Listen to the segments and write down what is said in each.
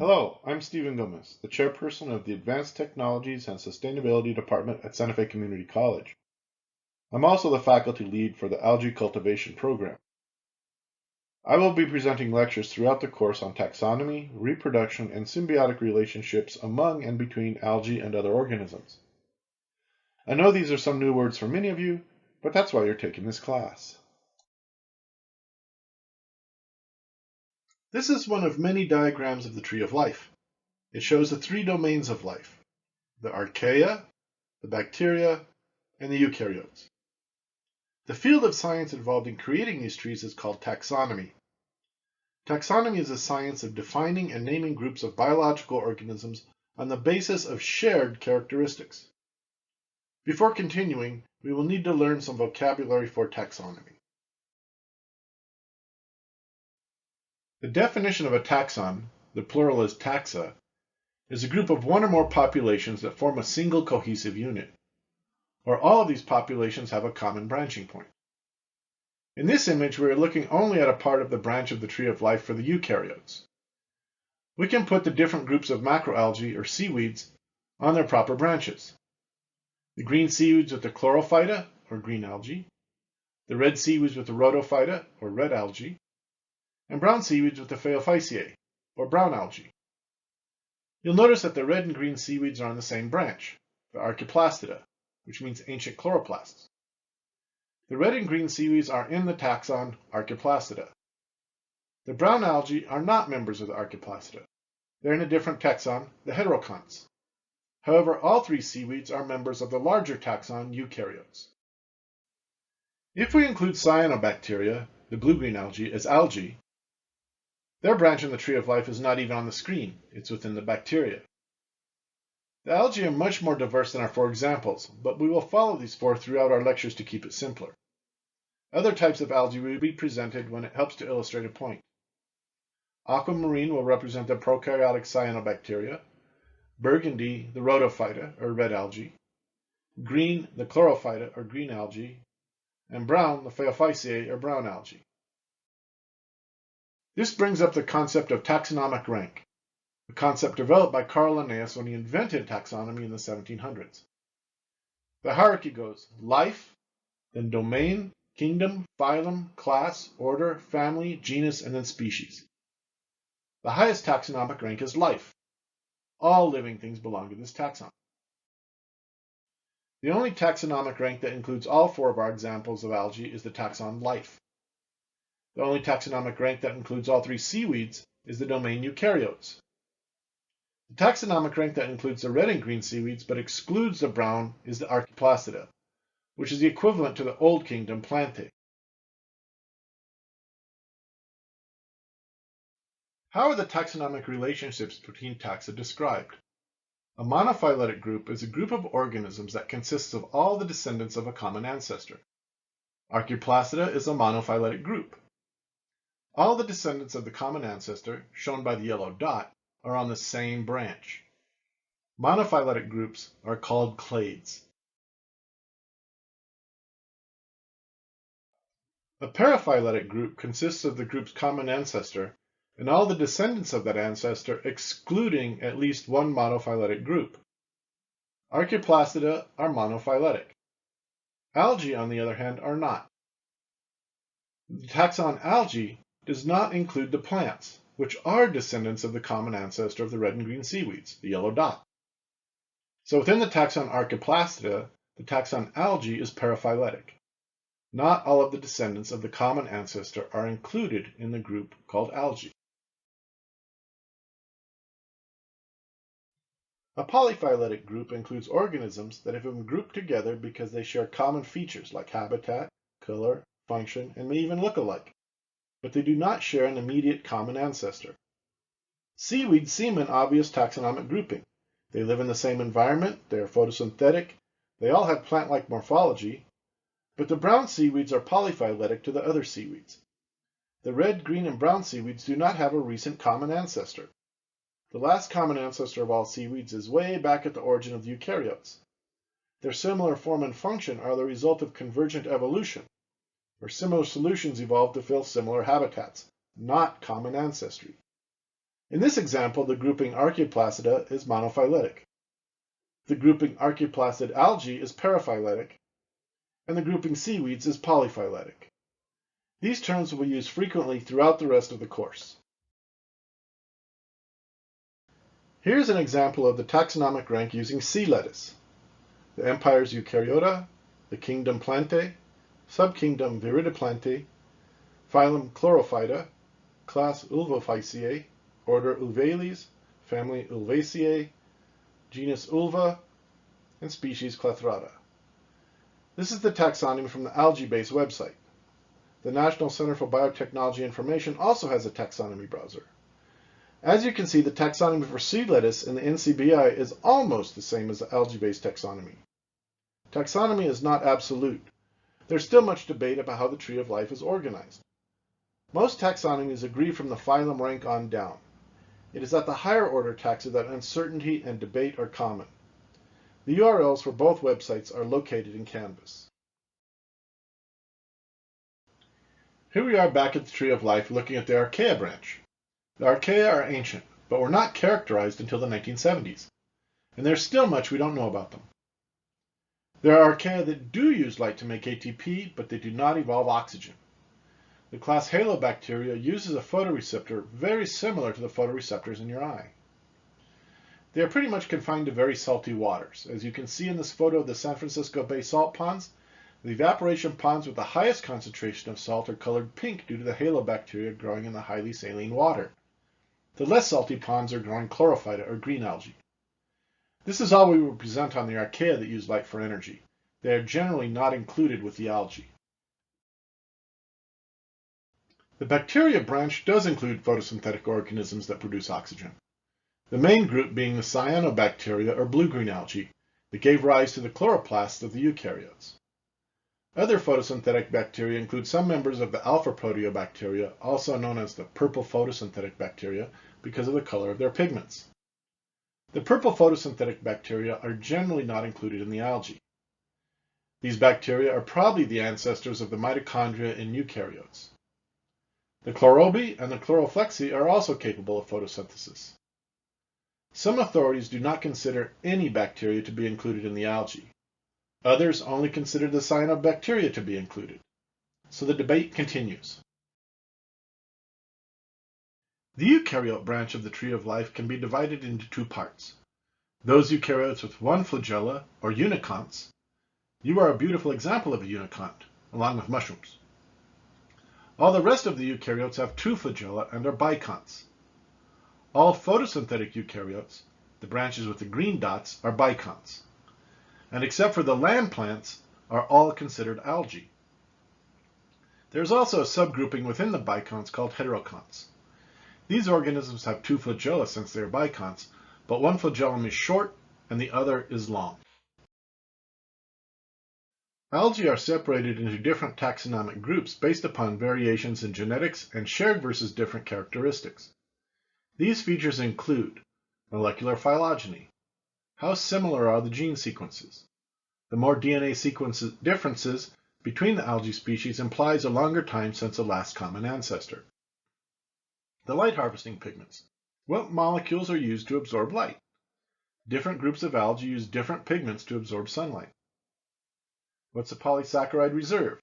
Hello, I'm Stephen Gomez, the chairperson of the Advanced Technologies and Sustainability Department at Santa Fe Community College. I'm also the faculty lead for the Algae Cultivation Program. I will be presenting lectures throughout the course on taxonomy, reproduction, and symbiotic relationships among and between algae and other organisms. I know these are some new words for many of you, but that's why you're taking this class. This is one of many diagrams of the tree of life. It shows the three domains of life: the archaea, the bacteria, and the eukaryotes. The field of science involved in creating these trees is called taxonomy. Taxonomy is the science of defining and naming groups of biological organisms on the basis of shared characteristics. Before continuing, we will need to learn some vocabulary for taxonomy. The definition of a taxon, the plural is taxa, is a group of one or more populations that form a single cohesive unit, or all of these populations have a common branching point. In this image, we are looking only at a part of the branch of the tree of life for the eukaryotes. We can put the different groups of macroalgae, or seaweeds, on their proper branches. The green seaweeds with the chlorophyta, or green algae, the red seaweeds with the rhodophyta, or red algae, and brown seaweeds with the phaeophyceae, or brown algae. You'll notice that the red and green seaweeds are on the same branch, the Archaeplastida, which means ancient chloroplasts. The red and green seaweeds are in the taxon Archaeplastida. The brown algae are not members of the Archaeplastida. They're in a different taxon, the Heteroconts. However, all three seaweeds are members of the larger taxon Eukaryotes. If we include cyanobacteria, the blue-green algae, as algae, their branch in the tree of life is not even on the screen, it's within the bacteria. The algae are much more diverse than our four examples, but we will follow these four throughout our lectures to keep it simpler. Other types of algae will be presented when it helps to illustrate a point. Aquamarine will represent the prokaryotic cyanobacteria, burgundy the rhodophyta, or red algae, green the chlorophyta, or green algae, and brown the phaeophyceae, or brown algae. This brings up the concept of taxonomic rank, a concept developed by Carl Linnaeus when he invented taxonomy in the 1700s. The hierarchy goes life, then domain, kingdom, phylum, class, order, family, genus, and then species. The highest taxonomic rank is life. All living things belong to this taxon. The only taxonomic rank that includes all four of our examples of algae is the taxon life. The only taxonomic rank that includes all three seaweeds is the domain eukaryotes. The taxonomic rank that includes the red and green seaweeds but excludes the brown is the Archaeplastida, which is the equivalent to the Old Kingdom Plantae. How are the taxonomic relationships between taxa described? A monophyletic group is a group of organisms that consists of all the descendants of a common ancestor. Archaeplastida is a monophyletic group. All the descendants of the common ancestor, shown by the yellow dot, are on the same branch. Monophyletic groups are called clades. A paraphyletic group consists of the group's common ancestor and all the descendants of that ancestor excluding at least one monophyletic group. Archaeplastida are monophyletic. Algae, on the other hand, are not. The taxon algae does not include the plants, which are descendants of the common ancestor of the red and green seaweeds, the yellow dot. So within the taxon Archaeplastida, the taxon algae is paraphyletic. Not all of the descendants of the common ancestor are included in the group called algae. A polyphyletic group includes organisms that have been grouped together because they share common features like habitat, color, function, and may even look alike, but they do not share an immediate common ancestor. Seaweeds seem an obvious taxonomic grouping. They live in the same environment, they are photosynthetic, they all have plant-like morphology, but the brown seaweeds are polyphyletic to the other seaweeds. The red, green, and brown seaweeds do not have a recent common ancestor. The last common ancestor of all seaweeds is way back at the origin of the eukaryotes. Their similar form and function are the result of convergent evolution, where similar solutions evolved to fill similar habitats, not common ancestry. In this example, the grouping Archaeoplacida is monophyletic. The grouping Archaeoplacid algae is paraphyletic, and the grouping seaweeds is polyphyletic. These terms will be used frequently throughout the rest of the course. Here's an example of the taxonomic rank using sea lettuce. The empires Eukaryota, the kingdom Plantae, subkingdom Viridiplantae, phylum Chlorophyta, class Ulvophyceae, order Ulvales, family Ulvaceae, genus Ulva, and species Clethrata. This is the taxonomy from the algae-based website. The National Center for Biotechnology Information also has a taxonomy browser. As you can see, the taxonomy for sea lettuce in the NCBI is almost the same as the algae-based taxonomy. Taxonomy is not absolute. There's still much debate about how the tree of life is organized. Most taxonomies agree from the phylum rank on down. It is at the higher order taxa that uncertainty and debate are common. The URLs for both websites are located in Canvas. Here we are back at the tree of life looking at the Archaea branch. The Archaea are ancient, but were not characterized until the 1970s, and there's still much we don't know about them. There are Archaea that do use light to make ATP, but they do not evolve oxygen. The class Halobacteria uses a photoreceptor very similar to the photoreceptors in your eye. They are pretty much confined to very salty waters. As you can see in this photo of the San Francisco Bay salt ponds, the evaporation ponds with the highest concentration of salt are colored pink due to the halobacteria growing in the highly saline water. The less salty ponds are growing chlorophyta or green algae. This is all we will present on the Archaea that use light for energy. They are generally not included with the algae. The bacteria branch does include photosynthetic organisms that produce oxygen. The main group being the cyanobacteria or blue-green algae that gave rise to the chloroplasts of the eukaryotes. Other photosynthetic bacteria include some members of the alpha proteobacteria, also known as the purple photosynthetic bacteria, because of the color of their pigments. The purple photosynthetic bacteria are generally not included in the algae. These bacteria are probably the ancestors of the mitochondria in eukaryotes. The chlorobi and the chloroflexi are also capable of photosynthesis. Some authorities do not consider any bacteria to be included in the algae. Others only consider the cyanobacteria to be included. So the debate continues. The eukaryote branch of the tree of life can be divided into two parts. Those eukaryotes with one flagella, or uniconts. You are a beautiful example of a unicont, along with mushrooms. All the rest of the eukaryotes have two flagella and are biconts. All photosynthetic eukaryotes, the branches with the green dots, are biconts. And except for the land plants, are all considered algae. There is also a subgrouping within the biconts called heteroconts. These organisms have two flagella since they are biconts, but one flagellum is short and the other is long. Algae are separated into different taxonomic groups based upon variations in genetics and shared versus different characteristics. These features include molecular phylogeny. How similar are the gene sequences? The more DNA sequence differences between the algae species implies a longer time since the last common ancestor. The light harvesting pigments. What molecules are used to absorb light? Different groups of algae use different pigments to absorb sunlight. What's a polysaccharide reserve?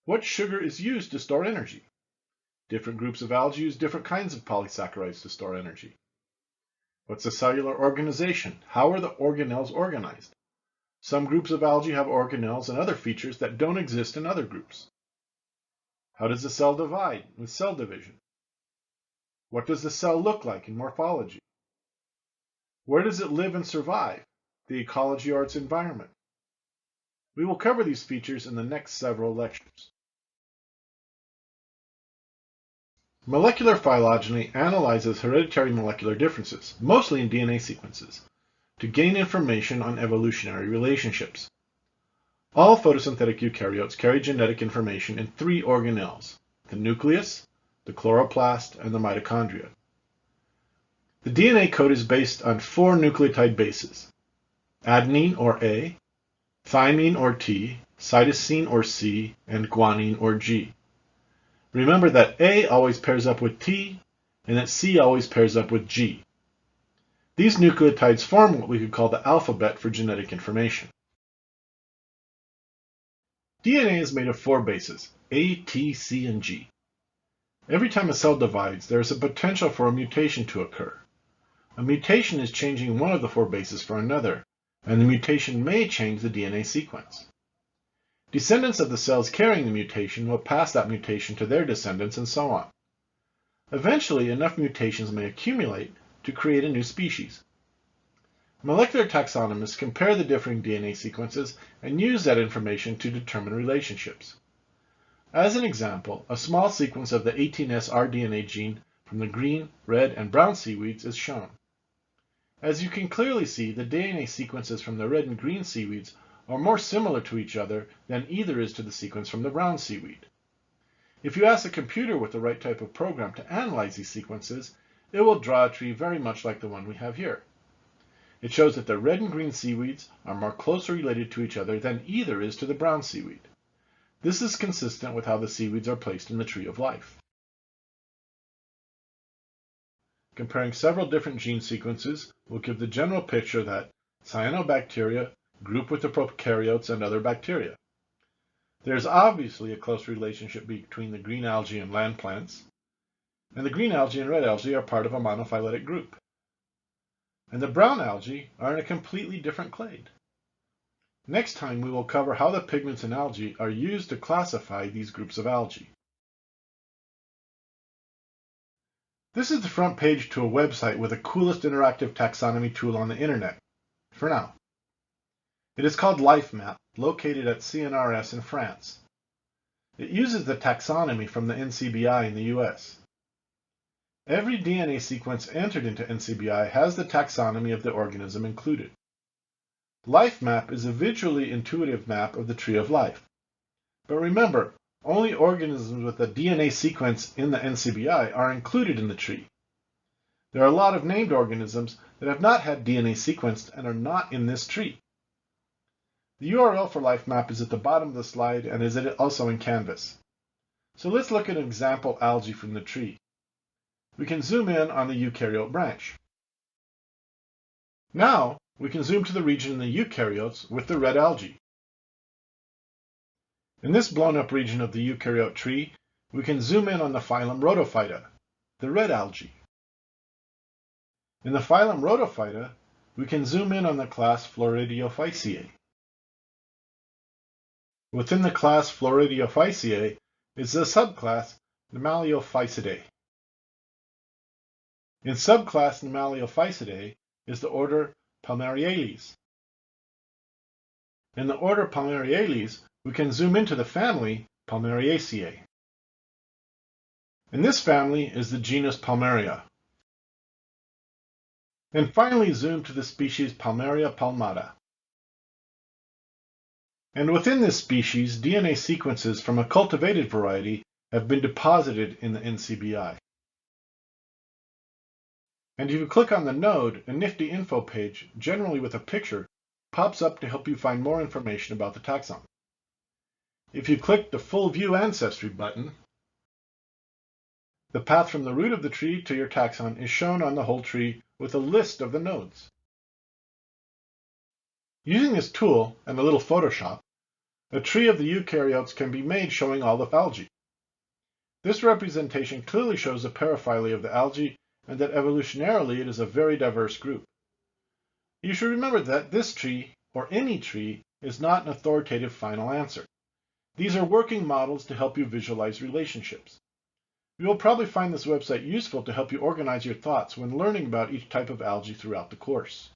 What sugar is used to store energy? Different groups of algae use different kinds of polysaccharides to store energy. What's a cellular organization? How are the organelles organized? Some groups of algae have organelles and other features that don't exist in other groups. How does the cell divide with cell division? What does the cell look like in morphology? Where does it live and survive? The ecology or its environment? We will cover these features in the next several lectures. Molecular phylogeny analyzes hereditary molecular differences, mostly in DNA sequences, to gain information on evolutionary relationships. All photosynthetic eukaryotes carry genetic information in three organelles: the nucleus, the chloroplast, and the mitochondria. The DNA code is based on four nucleotide bases: adenine or A, thymine or T, cytosine or C, and guanine or G. Remember that A always pairs up with T, and that C always pairs up with G. These nucleotides form what we could call the alphabet for genetic information. DNA is made of 4 bases, A, T, C, and G. Every time a cell divides, there is a potential for a mutation to occur. A mutation is changing one of the 4 bases for another, and the mutation may change the DNA sequence. Descendants of the cells carrying the mutation will pass that mutation to their descendants, and so on. Eventually, enough mutations may accumulate to create a new species. Molecular taxonomists compare the differing DNA sequences and use that information to determine relationships. As an example, a small sequence of the 18S rDNA gene from the green, red, and brown seaweeds is shown. As you can clearly see, the DNA sequences from the red and green seaweeds are more similar to each other than either is to the sequence from the brown seaweed. If you ask a computer with the right type of program to analyze these sequences, it will draw a tree very much like the one we have here. It shows that the red and green seaweeds are more closely related to each other than either is to the brown seaweed. This is consistent with how the seaweeds are placed in the tree of life. Comparing several different gene sequences will give the general picture that cyanobacteria group with the prokaryotes and other bacteria. There is obviously a close relationship between the green algae and land plants, and the green algae and red algae are part of a monophyletic group. And the brown algae are in a completely different clade. Next time we will cover how the pigments in algae are used to classify these groups of algae. This is the front page to a website with the coolest interactive taxonomy tool on the internet, for now. It is called LifeMap, located at CNRS in France. It uses the taxonomy from the NCBI in the US. Every DNA sequence entered into NCBI has the taxonomy of the organism included. LifeMap is a visually intuitive map of the tree of life. But remember, only organisms with a DNA sequence in the NCBI are included in the tree. There are a lot of named organisms that have not had DNA sequenced and are not in this tree. The URL for LifeMap is at the bottom of the slide and is also in Canvas. So let's look at an example algae from the tree. We can zoom in on the eukaryote branch. Now, we can zoom to the region in the eukaryotes with the red algae. In this blown-up region of the eukaryote tree, we can zoom in on the phylum Rhodophyta, the red algae. In the phylum Rhodophyta, we can zoom in on the class Floridiophyceae. Within the class Floridiophyceae is the subclass Animaliophycidae. In subclass Animaliophycidae is the order Palmariales. In the order Palmariales, we can zoom into the family Palmariaceae. In this family is the genus Palmaria. And finally zoom to the species Palmaria palmata. And within this species, DNA sequences from a cultivated variety have been deposited in the NCBI. And if you click on the node, a nifty info page, generally with a picture, pops up to help you find more information about the taxon. If you click the Full View Ancestry button, the path from the root of the tree to your taxon is shown on the whole tree with a list of the nodes. Using this tool and a little Photoshop, a tree of the eukaryotes can be made showing all the algae. This representation clearly shows the paraphyly of the algae and that evolutionarily it is a very diverse group. You should remember that this tree, or any tree, is not an authoritative final answer. These are working models to help you visualize relationships. You will probably find this website useful to help you organize your thoughts when learning about each type of algae throughout the course.